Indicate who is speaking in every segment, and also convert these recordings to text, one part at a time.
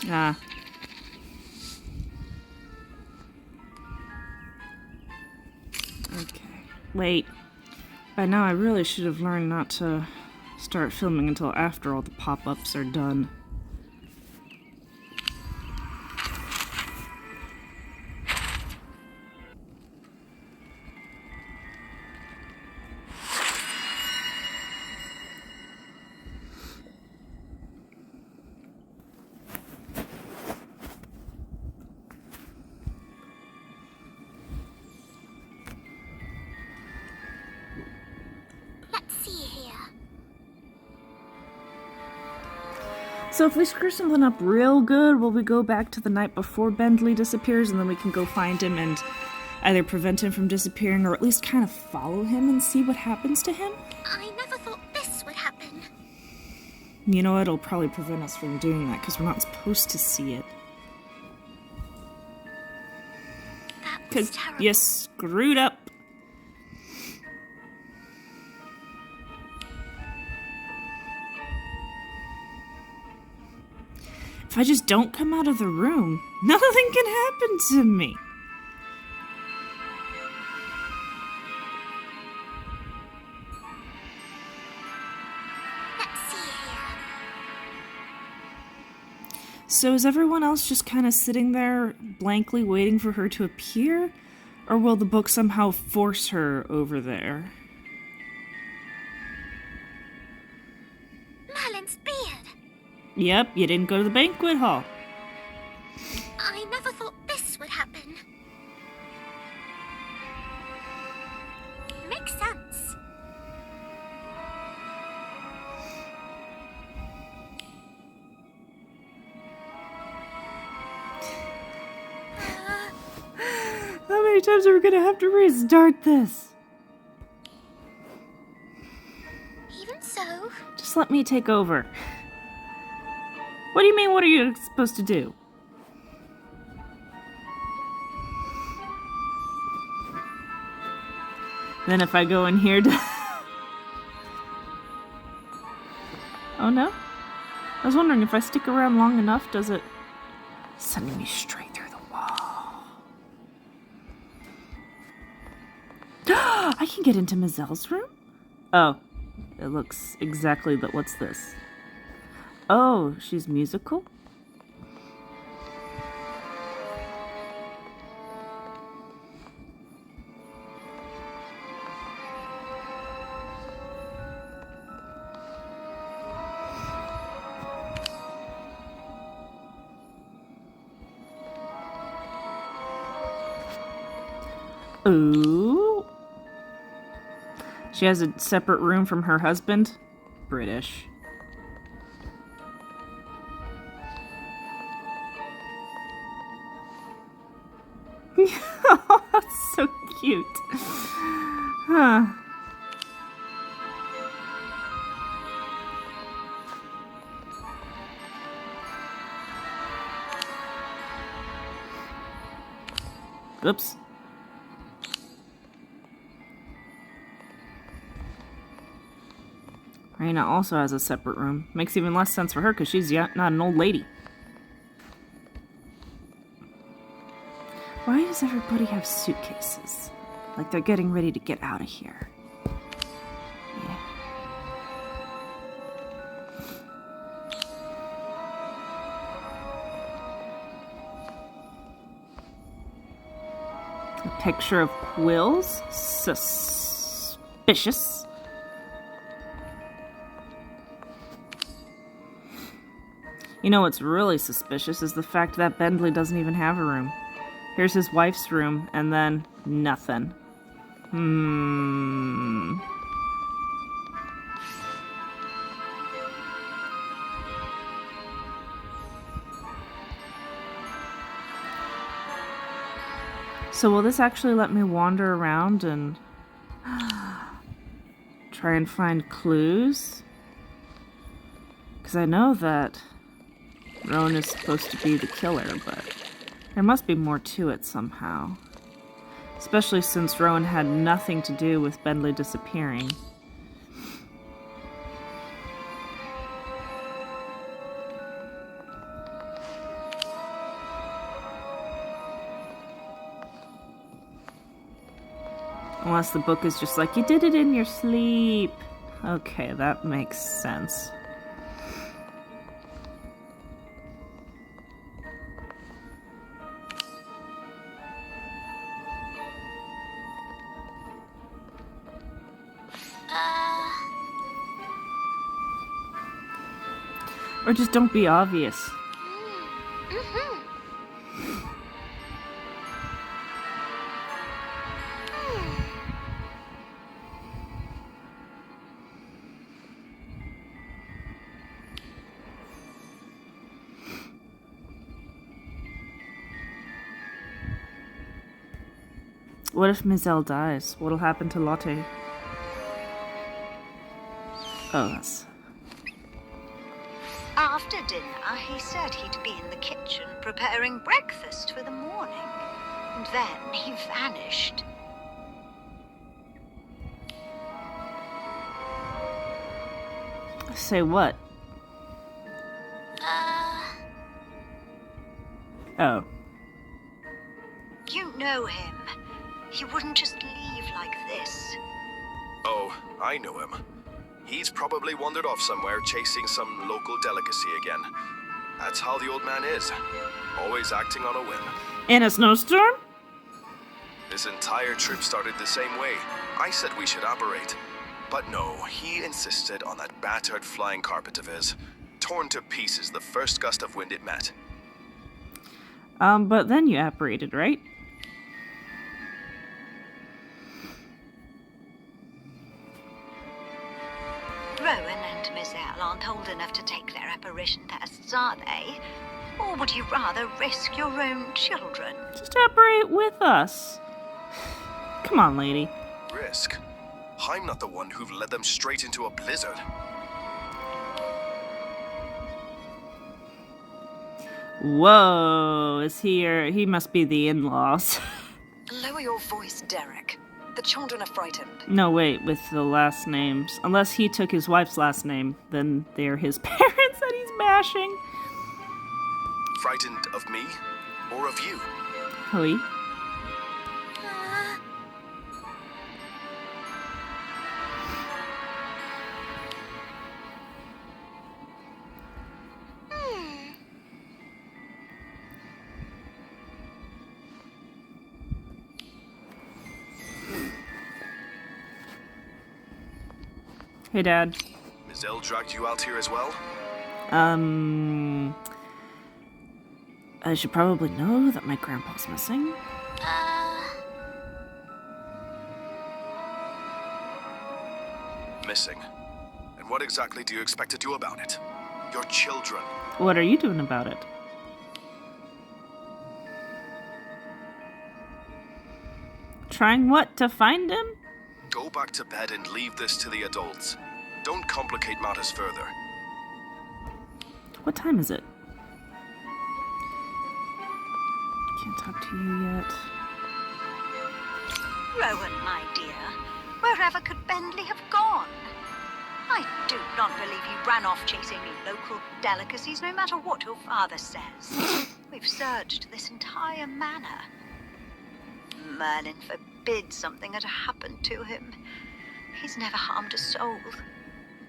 Speaker 1: Ah. Okay. Wait. By now I really should have learned not to start filming until after all the pop-ups are done. So if we screw something up real good, will we go back to the night before Bentley disappears and then we can go find him and either prevent him from disappearing or at least kind of follow him and see what happens to him?
Speaker 2: I never thought this would happen.
Speaker 1: You know, it'll probably prevent us from doing that because we're not supposed to see it.
Speaker 2: That was
Speaker 1: Because
Speaker 2: terrible.
Speaker 1: you screwed up. If I just don't come out of the room, nothing can happen to me.
Speaker 2: Let's see here.
Speaker 1: So is everyone else just kind of sitting there blankly waiting for her to appear? Or will the book somehow force her over there?
Speaker 2: Merlin's beard.
Speaker 1: Yep, you didn't go to the banquet hall.
Speaker 2: I never thought this would happen. Makes sense.
Speaker 1: How many times are we gonna have to restart this?
Speaker 2: Even so,
Speaker 1: Just let me take over. What do you mean, what are you supposed to do? Then if I go in here to... Oh no? I was wondering if I stick around long enough, does it... Sending me straight through the wall. I can get into Mazelle's room? Oh, it looks exactly that. What's this? Oh, she's musical? Ooh. She has a separate room from her husband? British. Oh, that's so cute. Huh. Oops. Raina also has a separate room. Makes even less sense for her because she's not an old lady. Why does everybody have suitcases? Like they're getting ready to get out of here. Yeah. A picture of quills? Suspicious. You know what's really suspicious is the fact that Bentley doesn't even have a room. Here's his wife's room, and then nothing. So will this actually let me wander around and try and find clues? Because I know that Rowan is supposed to be the killer, but there must be more to it somehow. Especially since Rowan had nothing to do with Bentley disappearing. Unless the book is just like, you did it in your sleep. Okay, that makes sense. Or just don't be obvious.
Speaker 2: Mm-hmm.
Speaker 1: What if Mizelle dies? What'll happen to Lotte? Oh, that's...
Speaker 3: After dinner, he said he'd be in the kitchen preparing breakfast for the morning. And then he vanished.
Speaker 1: Say what? Oh.
Speaker 3: You know him. He wouldn't just leave like this.
Speaker 4: Oh, I know him. He's probably wandered off somewhere chasing some local delicacy again. That's how the old man is. Always acting on a whim.
Speaker 1: In a snowstorm?
Speaker 4: This entire trip started the same way. I said we should operate. But no, he insisted on that battered flying carpet of his. Torn to pieces the first gust of wind it met.
Speaker 1: But then you apparated, right?
Speaker 3: Rowan and Mizelle aren't old enough to take their apparition tests, are they? Or would you rather risk your own children?
Speaker 1: Just apparate with us. Come on, lady.
Speaker 4: Risk? I'm not the one who led them straight into a blizzard.
Speaker 1: Whoa, is he must be the in-laws.
Speaker 5: Lower your voice, Derek. The children are frightened.
Speaker 1: No, wait, with the last names. Unless he took his wife's last name, then they're his parents that he's mashing.
Speaker 4: Frightened of me? Or of you?
Speaker 1: Hoi. Hey, Dad.
Speaker 4: Mizelle dragged you out here as well?
Speaker 1: I should probably know that my grandpa's missing.
Speaker 4: Missing. And what exactly do you expect to do about it? Your children.
Speaker 1: What are you doing about it? Trying what? To find him?
Speaker 4: Go back to bed and leave this to the adults. Don't complicate matters further.
Speaker 1: What time is it? Can't talk to you yet.
Speaker 3: Rowan, my dear, wherever could Bentley have gone? I do not believe he ran off chasing local delicacies, no matter what your father says. We've searched this entire manor. Merlin forbid something had happened to him. He's never harmed a soul.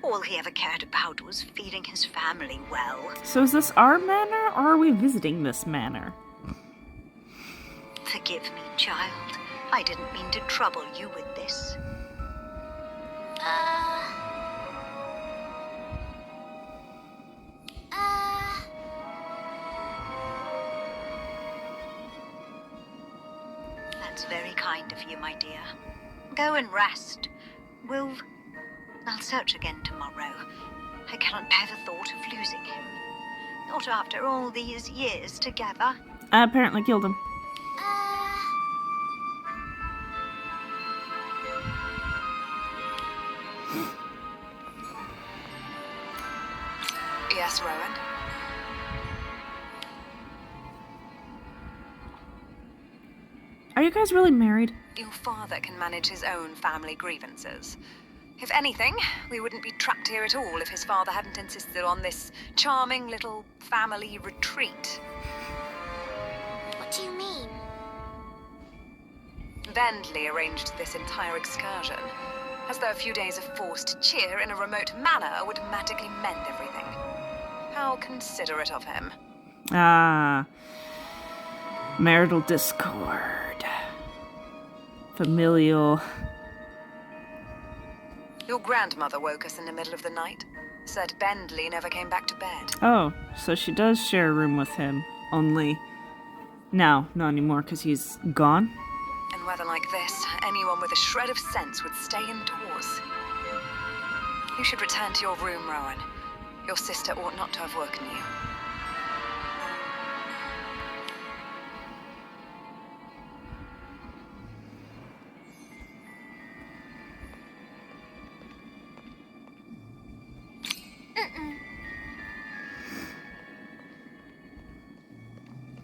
Speaker 3: All he ever cared about was feeding his family well.
Speaker 1: So is this our manor, or are we visiting this manor?
Speaker 3: Forgive me, child. I didn't mean to trouble you with this. That's very kind of you, my dear. Go and rest. I'll search again tomorrow. I cannot bear the thought of losing him. Not after all these years together.
Speaker 1: I apparently killed him.
Speaker 5: Yes, Rowan?
Speaker 1: Are you guys really married?
Speaker 5: Your father can manage his own family grievances. If anything, we wouldn't be trapped here at all if his father hadn't insisted on this charming little family retreat.
Speaker 2: What do you mean?
Speaker 5: Bentley arranged this entire excursion. As though a few days of forced cheer in a remote manor would magically mend everything. How considerate of him.
Speaker 1: Ah. Marital discord. Familial.
Speaker 5: Your grandmother woke us in the middle of the night. Said Bentley never came back to bed.
Speaker 1: Oh, so she does share a room with him. Only now, not anymore because he's gone.
Speaker 5: In weather like this, anyone with a shred of sense would stay indoors. You should return to your room, Rowan. Your sister ought not to have woken you.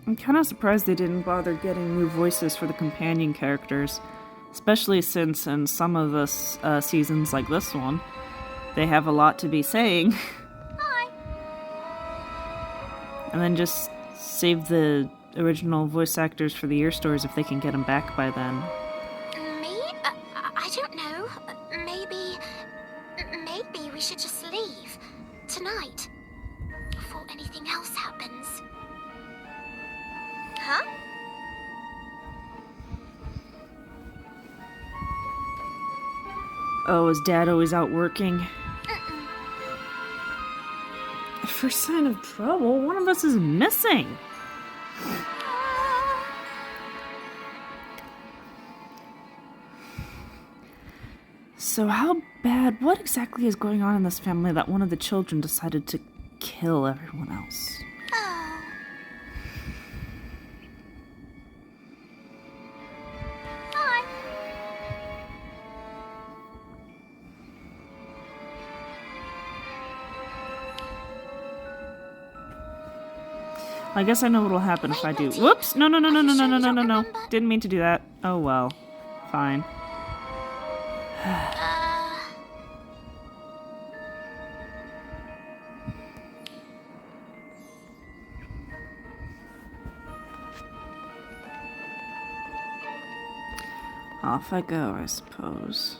Speaker 1: I'm kind of surprised they didn't bother getting new voices for the companion characters, especially since in some of the seasons like this one, they have a lot to be saying.
Speaker 2: Hi.
Speaker 1: And then just save the original voice actors for the year stories if they can get them back by then.
Speaker 2: Me? I don't know. Maybe we should just leave. Tonight. Before anything else happens. Huh?
Speaker 1: Oh, is Dad always out working? First sign of trouble, one of us is missing. So how bad, what exactly is going on in this family that one of the children decided to kill everyone else?
Speaker 2: Oh. Hi.
Speaker 1: I guess I know what'll happen if I do.
Speaker 2: Wait,
Speaker 1: Whoops! No.
Speaker 2: Are you sure you don't remember?
Speaker 1: Didn't mean to do that. Oh well. Fine. Off I go, I suppose.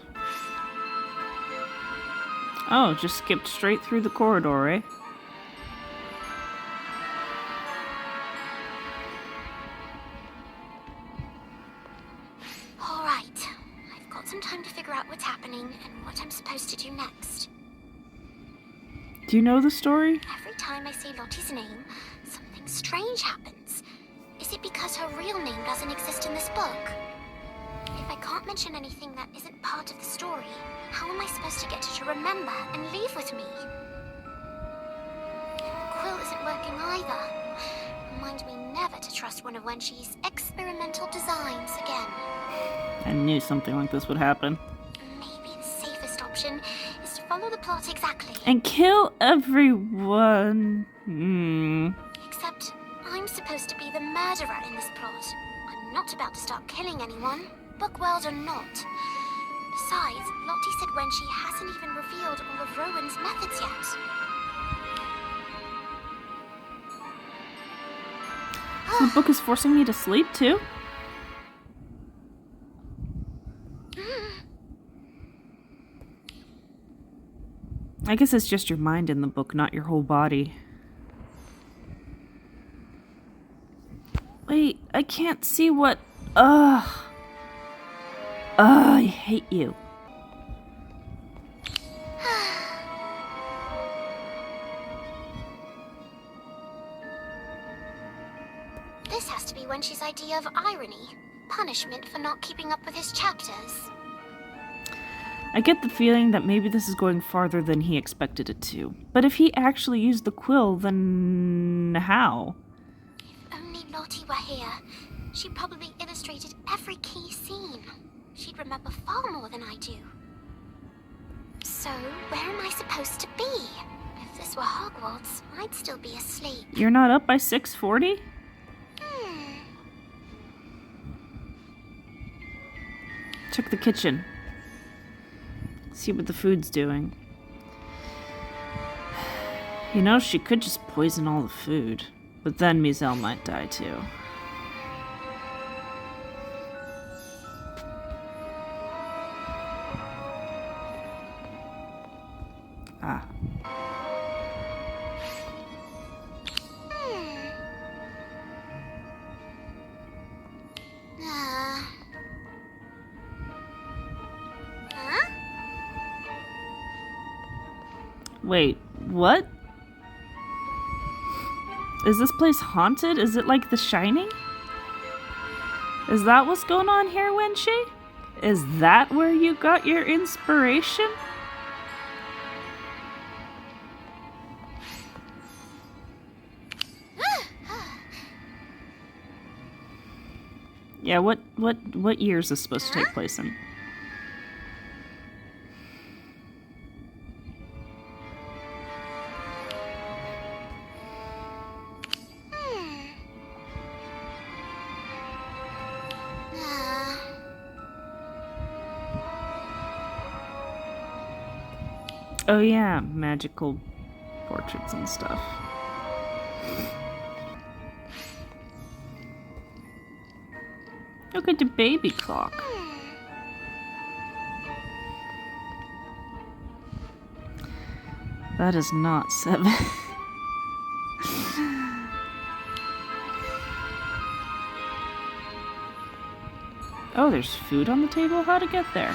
Speaker 1: Oh, just skipped straight through the corridor, eh?
Speaker 2: All right. I've got some time to figure out what's happening and what I'm supposed to do next.
Speaker 1: Do you know the story?
Speaker 2: Every time I say Lottie's name, something strange happens. Is it because her real name doesn't exist in this book? If I can't mention anything that isn't part of the story, how am I supposed to get her to remember and leave with me? The quill isn't working either. Remind me never to trust one of Wenchi's experimental designs again.
Speaker 1: I knew something like this would happen.
Speaker 2: Maybe the safest option is to follow the plot exactly.
Speaker 1: And kill everyone.
Speaker 2: Except I'm supposed to be the murderer in this plot. I'm not about to start killing anyone, bookworld or not. Besides, Lottie said Wenchi hasn't even revealed all of Rowan's methods yet.
Speaker 1: So the book is forcing me to sleep too? I guess it's just your mind in the book, not your whole body. Wait, I can't see what... Ugh, I hate you.
Speaker 2: This has to be Wenchi's idea of irony. Punishment for not keeping up with his chapters.
Speaker 1: I get the feeling that maybe this is going farther than he expected it to. But if he actually used the quill, then how?
Speaker 2: If only Lottie were here, she'd probably illustrated every key scene. She'd remember far more than I do. So, where am I supposed to be? If this were Hogwarts, I'd still be asleep.
Speaker 1: You're not up by 6:40? Check the kitchen. See what the food's doing. You know, she could just poison all the food. But then Mizel might die too. Wait, what? Is this place haunted? Is it like The Shining? Is that what's going on here, Wenshi? Is that where you got your inspiration? Yeah, what year is this supposed to take place in? Oh yeah, magical portraits and stuff. Look at the baby clock. That is not 7. Oh, there's food on the table? How'd it get there?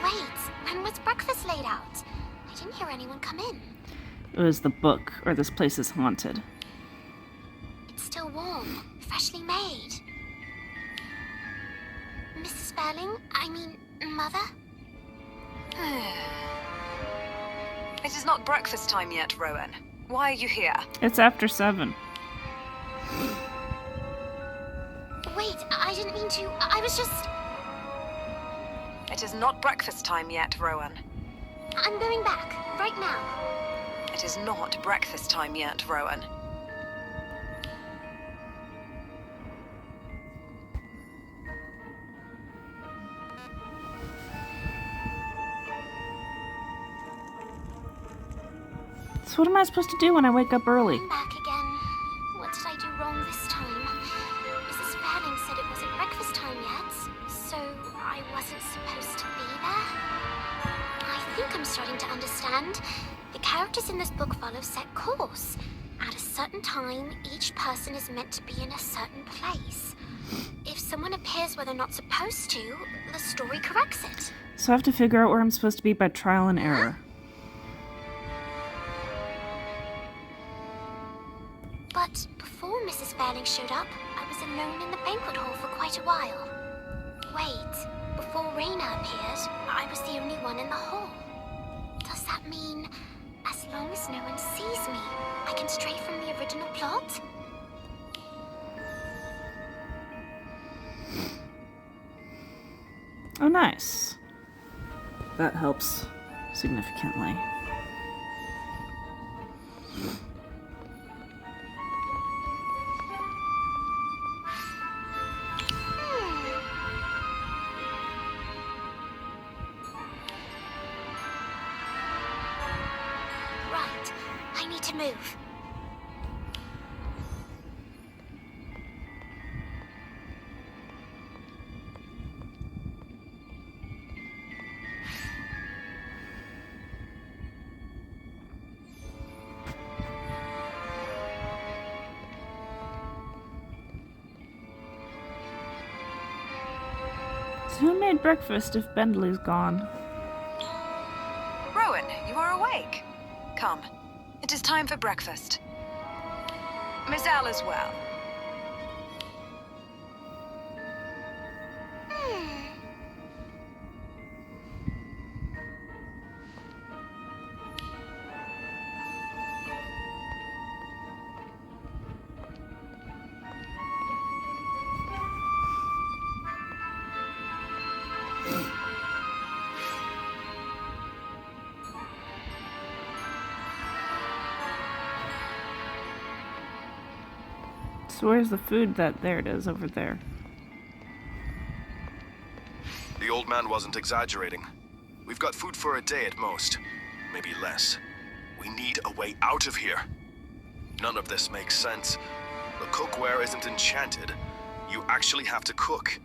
Speaker 2: Wait, when was breakfast laid out? I didn't hear anyone come in.
Speaker 1: It was the book, or this place is haunted.
Speaker 2: It's still warm, freshly made. Mrs. Sperling? I mean, Mother?
Speaker 5: It is not breakfast time yet, Rowan. Why are you here?
Speaker 1: It's after 7.
Speaker 2: Wait, I didn't mean to. I was just...
Speaker 5: It is not breakfast time yet, Rowan.
Speaker 2: I'm going back, right now.
Speaker 5: It is not breakfast time yet, Rowan.
Speaker 1: So what am I supposed to do when I wake up early?
Speaker 2: I'm back again. What did I do wrong this time? Mrs. Sperling said it wasn't breakfast time yet, so I wasn't supposed to be there? I think I'm starting to understand. The characters in this book follow set course. At a certain time, each person is meant to be in a certain place. If someone appears where they're not supposed to, the story corrects it.
Speaker 1: So I have to figure out where I'm supposed to be by trial and error.
Speaker 2: But before Mrs. Sperling showed up, I was alone in the banquet hall for quite a while. Wait, before Raina appeared, I was the only one in the hall. Does that mean, as long as no one sees me, I can stray from the original plot?
Speaker 1: Oh, nice. That helps significantly.
Speaker 2: Right, I need to move.
Speaker 1: So who made breakfast if Bentley's gone?
Speaker 5: Rowan, you are awake. Come. It is time for breakfast. Miss Al as well.
Speaker 1: So where's the food that... There it is, over there.
Speaker 4: The old man wasn't exaggerating. We've got food for a day at most, maybe less. We need a way out of here. None of this makes sense. The cookware isn't enchanted. You actually have to cook.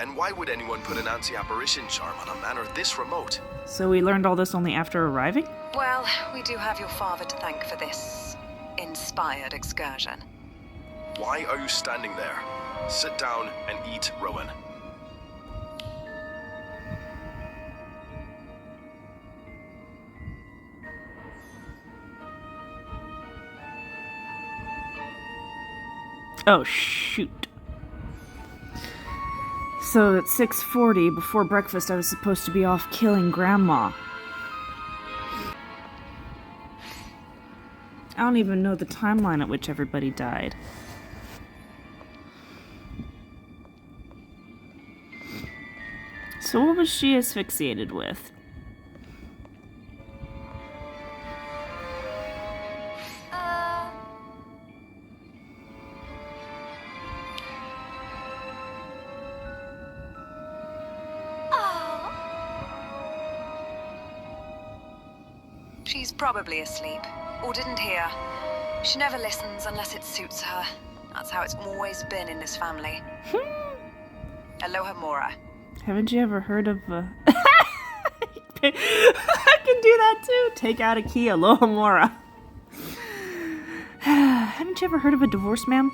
Speaker 4: And why would anyone put an anti-apparition charm on a manor this remote?
Speaker 1: So we learned all this only after arriving?
Speaker 5: Well, we do have your father to thank for this inspired excursion.
Speaker 4: Why are you standing there? Sit down and eat, Rowan.
Speaker 1: Oh, shoot. So at 6:40, before breakfast, I was supposed to be off killing Grandma. I don't even know the timeline at which everybody died. So what was she asphyxiated with?
Speaker 5: She's probably asleep, or didn't hear. She never listens unless it suits her. That's how it's always been in this family. Aloha Mora.
Speaker 1: Haven't you ever heard of I can do that too. Take out a key, aloha mora. Haven't you ever heard of a divorce, ma'am?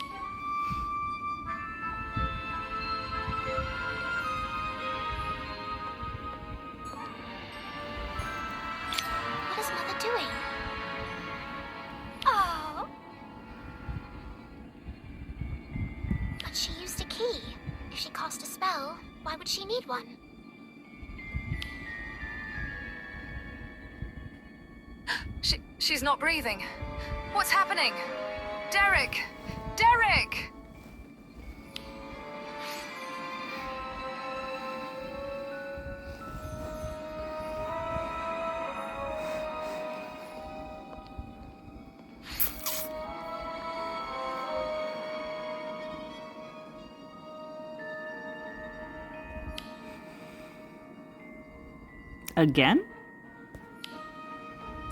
Speaker 2: What is Mother doing? Oh. But she used a key. If she cast a spell, why would she need one?
Speaker 5: She's not breathing. What's happening? Derek! Derek!
Speaker 1: Again?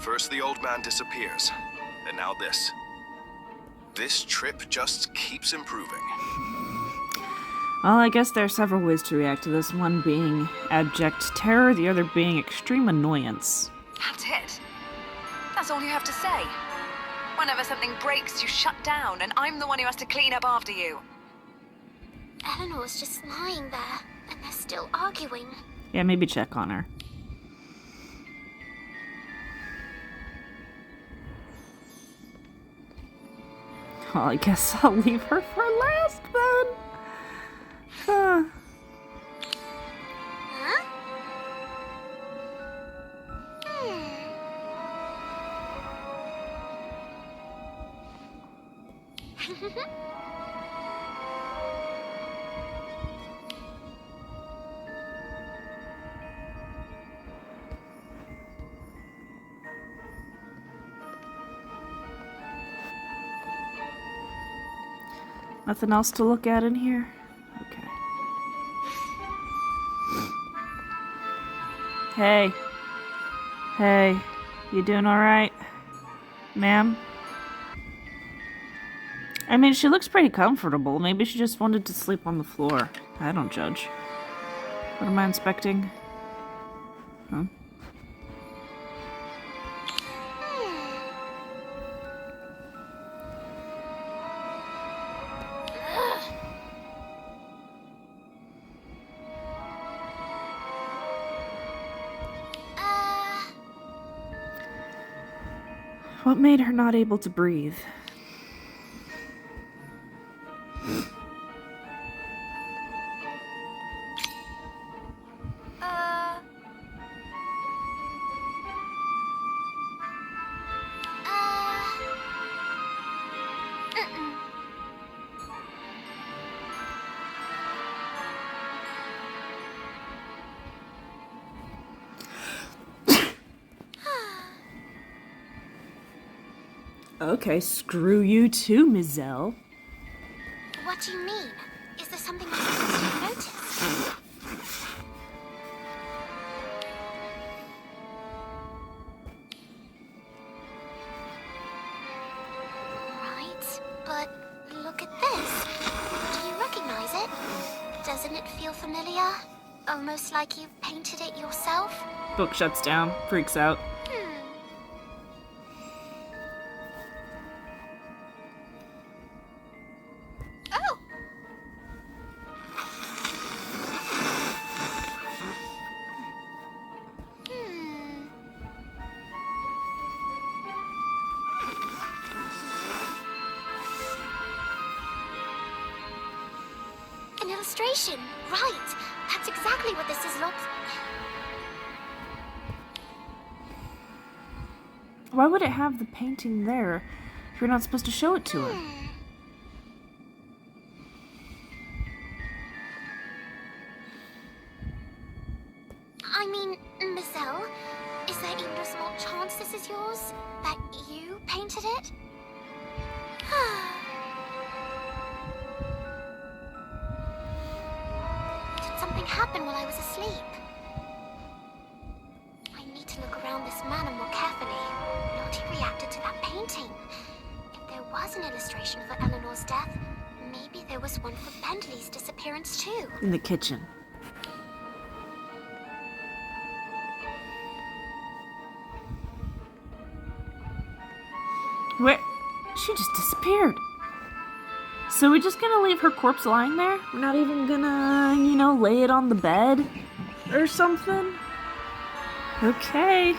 Speaker 4: First the old man disappears, and now this. This trip just keeps improving.
Speaker 1: Well, I guess there are several ways to react to this. One being abject terror, the other being extreme annoyance.
Speaker 5: That's it. That's all you have to say. Whenever something breaks, you shut down, and I'm the one who has to clean up after you.
Speaker 2: Eleanor's just lying there, and they're still arguing.
Speaker 1: Yeah, maybe check on her. Well, I guess I'll leave her for last then. Huh.
Speaker 2: Huh?
Speaker 1: Nothing else to look at in here? Okay. Hey. Hey. You doing alright? Ma'am? I mean, she looks pretty comfortable. Maybe she just wanted to sleep on the floor. I don't judge. What am I inspecting? Huh? What made her not able to breathe? Okay, screw you too, Mizelle.
Speaker 2: What do you mean? Is there something I'm supposed to have noticed? Right, but look at this. Do you recognize it? Doesn't it feel familiar? Almost like you painted it yourself?
Speaker 1: Book shuts down, freaks out.
Speaker 2: Oh! illustration. Right. That's exactly what this is looks.
Speaker 1: Why would it have the painting there if you're not supposed to show it to her?
Speaker 2: I mean, Mazel, is there even a small chance this is yours? That you painted it? Did something happen while I was asleep? I need to look around this manor more carefully. Lottie reacted to that painting. If there was an illustration for Eleanor's death, maybe there was one for Bentley's disappearance too.
Speaker 1: In the kitchen. Where? She just disappeared. So we're just gonna leave her corpse lying there? We're not even gonna, you know, lay it on the bed or something? Okay.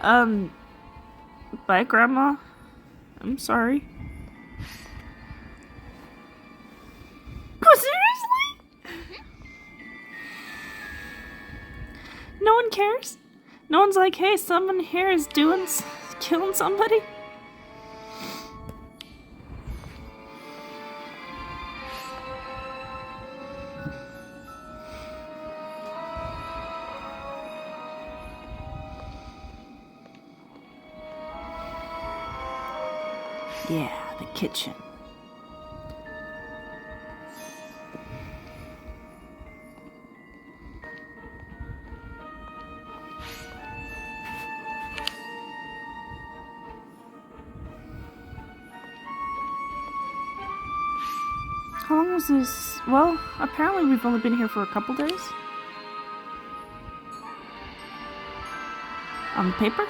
Speaker 1: Bye, Grandma. I'm sorry. Oh, seriously? No one cares? No one's like, hey, someone here is killing somebody? Yeah, the kitchen. How long was this? Well, apparently we've only been here for a couple days. On the paper?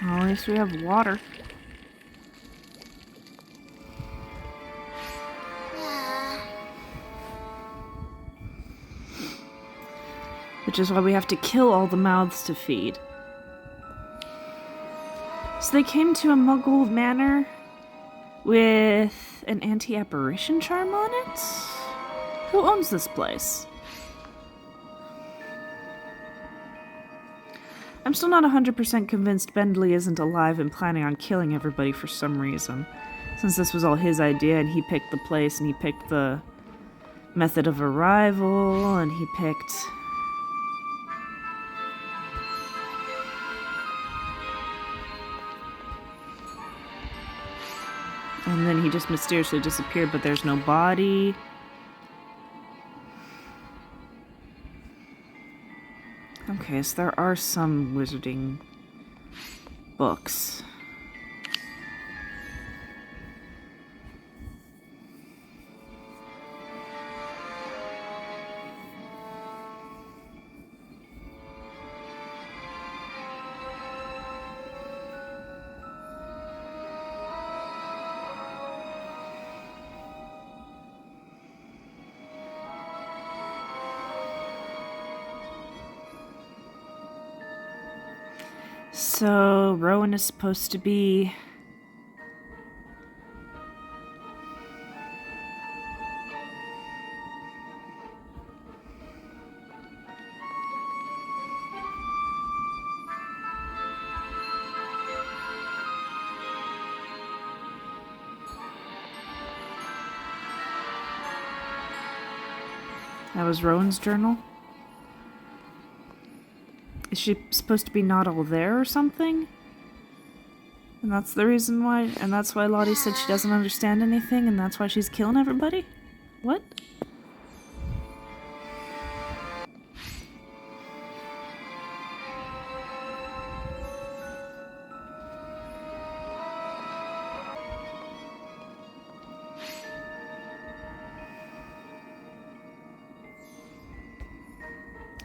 Speaker 1: Well, at least we have water. Which is why we have to kill all the mouths to feed. So they came to a Muggle manor with an anti-apparition charm on it? Who owns this place? I'm still not 100% convinced Bentley isn't alive and planning on killing everybody for some reason. Since this was all his idea and he picked the place and he picked the method of arrival and he picked... And then he just mysteriously disappeared, but there's no body. Okay, so there are some wizarding books. So, Rowan is supposed to be... That was Rowan's journal? Is she supposed to be not all there or something? And that's the reason why, and that's why Lottie said she doesn't understand anything, and that's why she's killing everybody? What?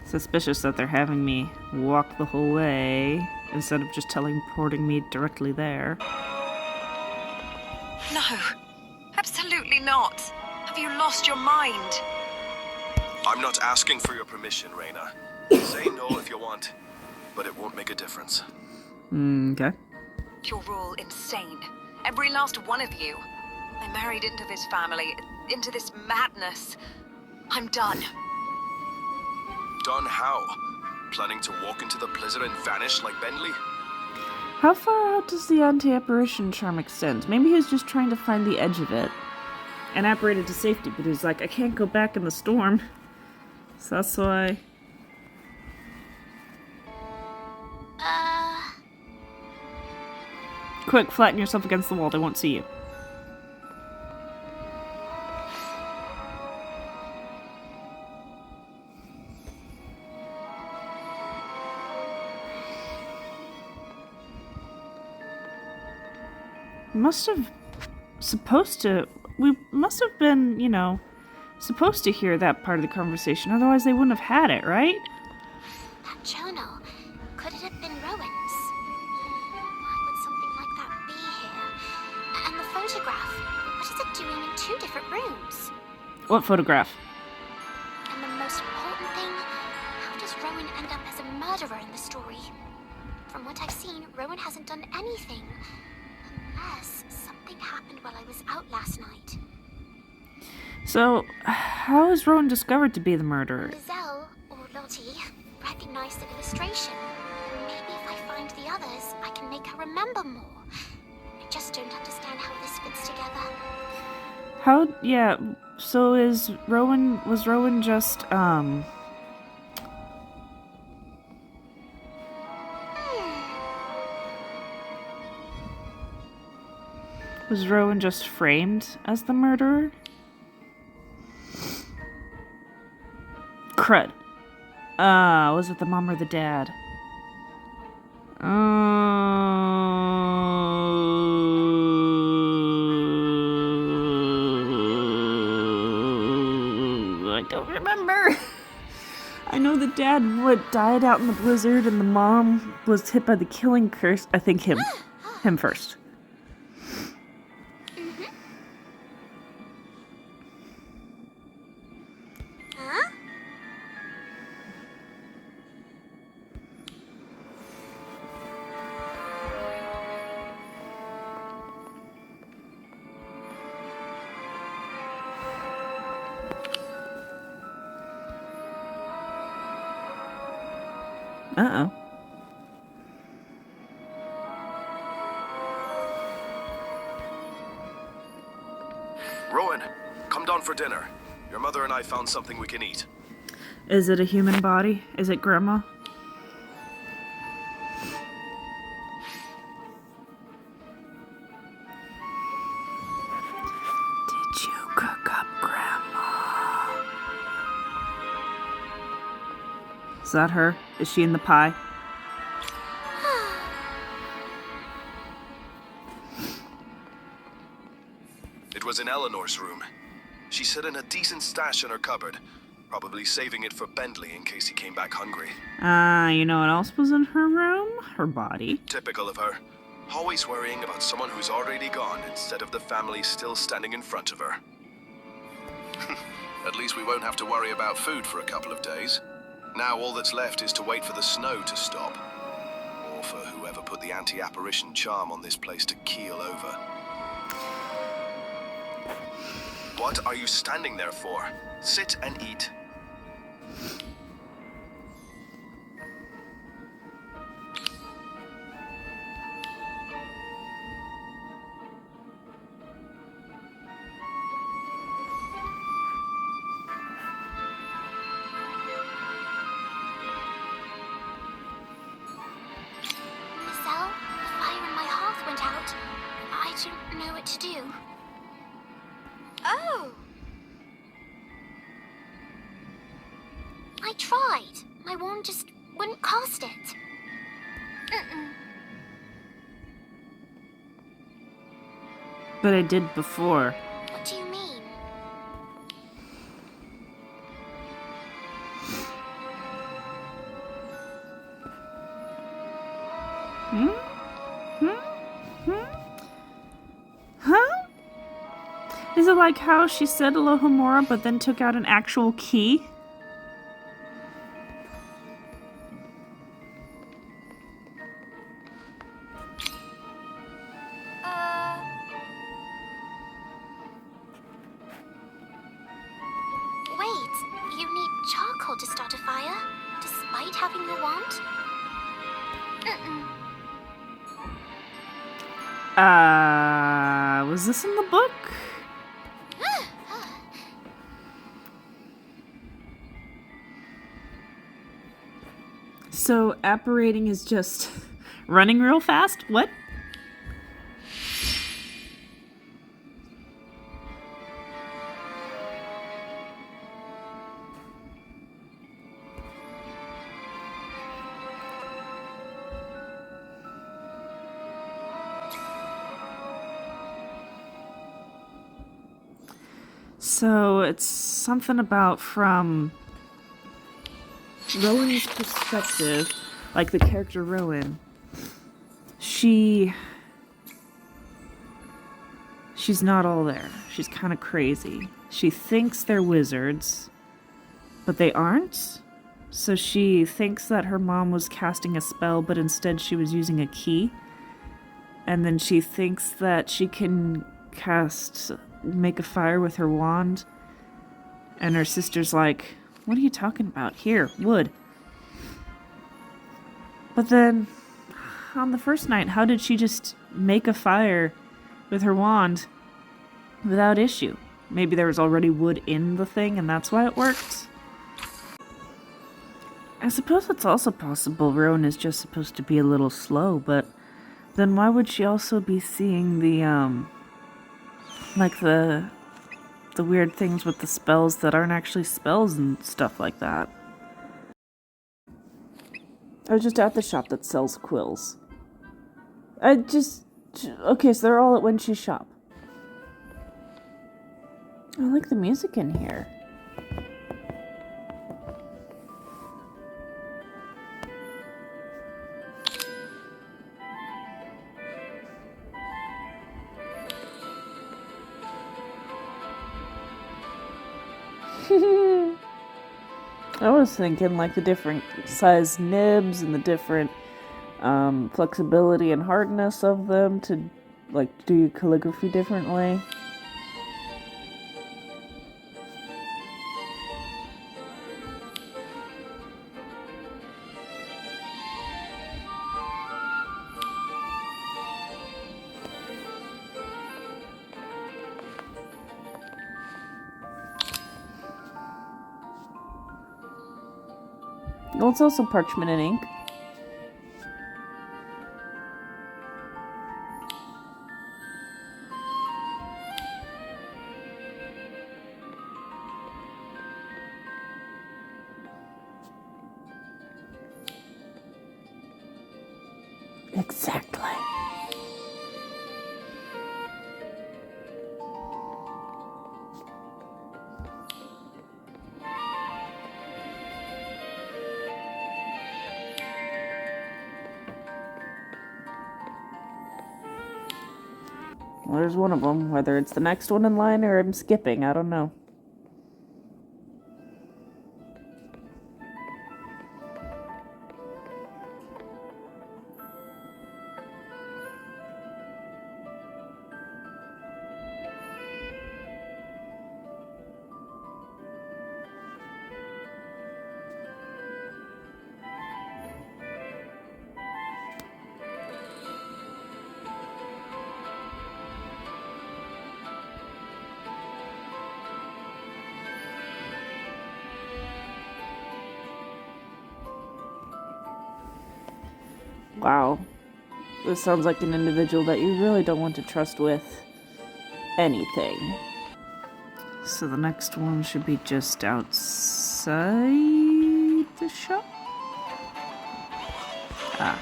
Speaker 1: Suspicious that they're having me walk the whole way instead of just teleporting me directly there.
Speaker 5: No, absolutely not. Have you lost your mind?
Speaker 4: I'm not asking for your permission, Reyna. Say no if you want, but it won't make a difference.
Speaker 1: Okay.
Speaker 5: You're all insane. Every last one of you. I married into this family, into this madness. I'm done.
Speaker 4: Done how? Planning to walk into the blizzard and vanish like Bentley?
Speaker 1: How far out does the anti-apparition charm extend? Maybe he was just trying to find the edge of it and apparated to safety, but he's like, I can't go back in the storm. So that's why... Quick, flatten yourself against the wall. They won't see you. We must have been, you know, supposed to hear that part of the conversation. Otherwise, they wouldn't have had it, right?
Speaker 2: That journal. Could it have been Rowan's? Why would something like that be here? And the photograph. What is it doing in 2 different rooms?
Speaker 1: What photograph?
Speaker 2: And the most important thing, how does Rowan end up as a murderer in the story? From what I've seen, Rowan hasn't done anything. Unless something happened while I was out last night.
Speaker 1: So, how is Rowan discovered to be the murderer?
Speaker 2: Lizelle, or Lottie, recognized the illustration. Maybe if I find the others, I can make her remember more. I just don't understand how this fits together.
Speaker 1: Yeah, so was Rowan just, Was Rowan just framed as the murderer? Crud. Was it the mom or the dad? I don't remember. I know the dad died out in the blizzard and the mom was hit by the killing curse. I think him first. Uh-oh.
Speaker 4: Rowan, come down for dinner. Your mother and I found something we can eat.
Speaker 1: Is it a human body? Is it Grandma? Did you cook up Grandma? Is that her? Is she in the pie?
Speaker 4: It was in Eleanor's room. She set in a decent stash in her cupboard, probably saving it for Bentley in case he came back hungry.
Speaker 1: You know what else was in her room? Her body.
Speaker 4: Typical of her. Always worrying about someone who's already gone instead of the family still standing in front of her. At least we won't have to worry about food for a couple of days. Now all that's left is to wait for the snow to stop. Or for whoever put the anti-apparition charm on this place to keel over. What are you standing there for? Sit and eat.
Speaker 2: Lizelle, the fire in my hearth went out. I don't know what to do. Oh! I tried. My wand just wouldn't cast it.
Speaker 1: But I did before.
Speaker 2: What do you mean?
Speaker 1: Huh? Is it like how she said Alohomora but then took out an actual key?
Speaker 2: difficult to start a fire, despite having your wand.
Speaker 1: Was this in the book? So, apparating is just running real fast? What? So, it's something about from Rowan's perspective, like the character Rowan, she's not all there. She's kind of crazy. She thinks they're wizards, but they aren't. So she thinks that her mom was casting a spell, but instead she was using a key. And then she thinks that she can make a fire with her wand. And her sister's like, what are you talking about? Here, wood. But then, on the first night, how did she just make a fire with her wand without issue? Maybe there was already wood in the thing and that's why it worked? I suppose it's also possible Rowan is just supposed to be a little slow, but then why would she also be seeing the weird things with the spells that aren't actually spells and stuff like that? I was just at the shop that sells quills. Okay, so they're all at Wenchie's shop. I like the music in here. I was thinking like the different size nibs and the different flexibility and hardness of them to like do calligraphy differently. Well, it's also parchment and ink. Exactly. Well, there's one of them. Whether it's the next one in line or I'm skipping, I don't know. Wow. This sounds like an individual that you really don't want to trust with anything. So the next one should be just outside the shop? Ah.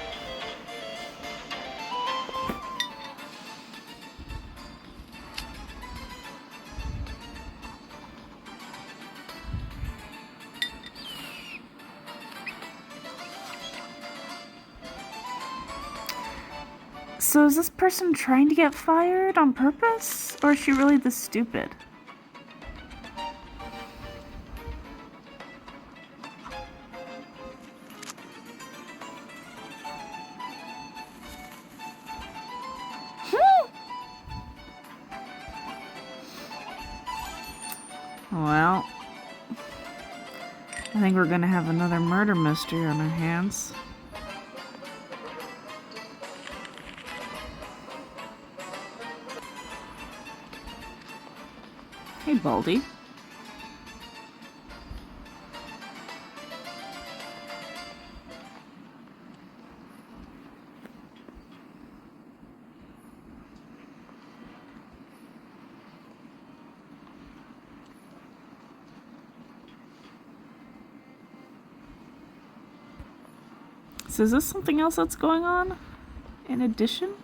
Speaker 1: So is this person trying to get fired on purpose? Or is she really this stupid? Well, I think we're gonna have another murder mystery on our hands. Hey, Baldy. So is this something else that's going on in addition?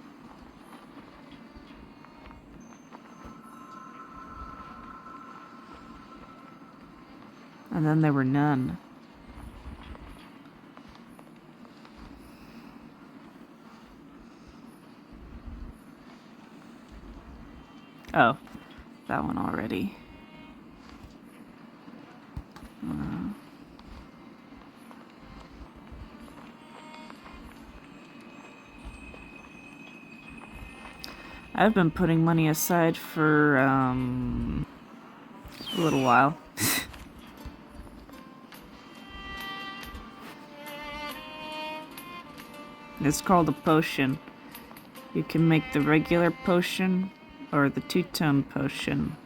Speaker 1: And then there were none. Oh, that one already. I've been putting money aside for a little while. It's called a potion. You can make the regular potion or the two-tone potion.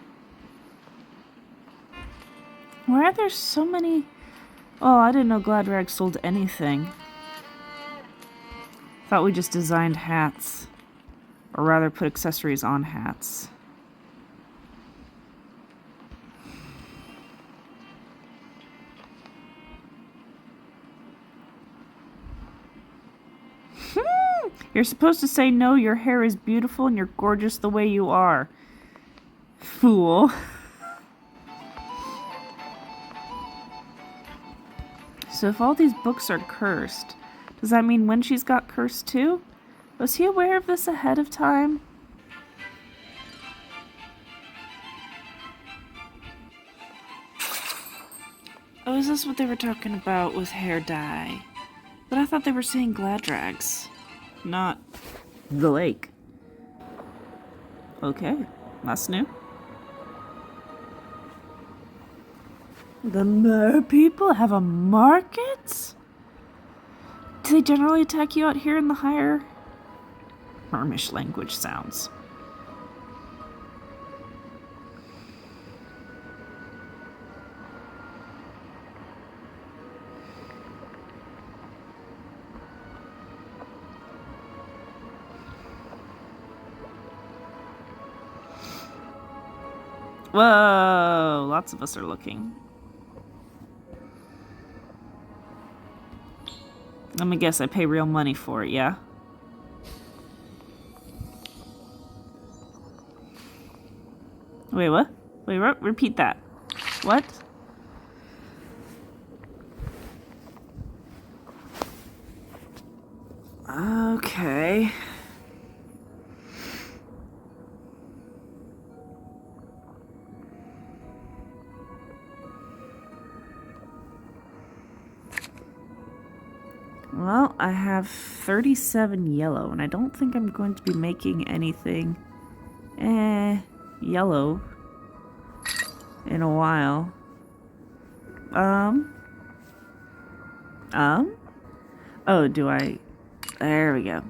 Speaker 1: Why are there so many? Oh, I didn't know Gladrag sold anything. Thought we just designed hats. Or rather, put accessories on hats. You're supposed to say, no, your hair is beautiful and you're gorgeous the way you are. Fool. So if all these books are cursed, does that mean Wenchie's got cursed too? Was he aware of this ahead of time? Oh, is this what they were talking about with hair dye? But I thought they were saying Gladrags, not the lake. Okay, that's new. The mer people have a market? Do they generally attack you out here in the higher Mermish language sounds? Whoa, lots of us are looking. Let me guess, I pay real money for it, yeah? Wait, what? Wait, repeat that. What? Okay. Well, I have 37 yellow, and I don't think I'm going to be making anything yellow in a while. Oh, do I? There we go.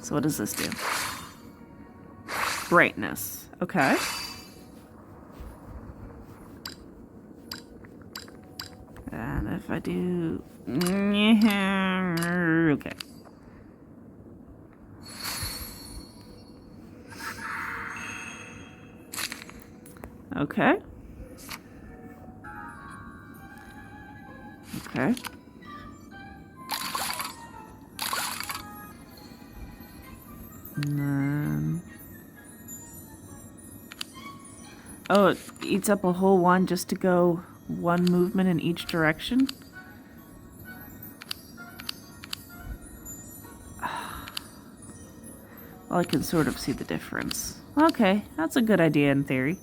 Speaker 1: So what does this do? Brightness. Okay. And if I do... Okay. Okay. Okay. And then... Oh, it eats up a whole one just to go one movement in each direction? Well, I can sort of see the difference. Okay, that's a good idea in theory.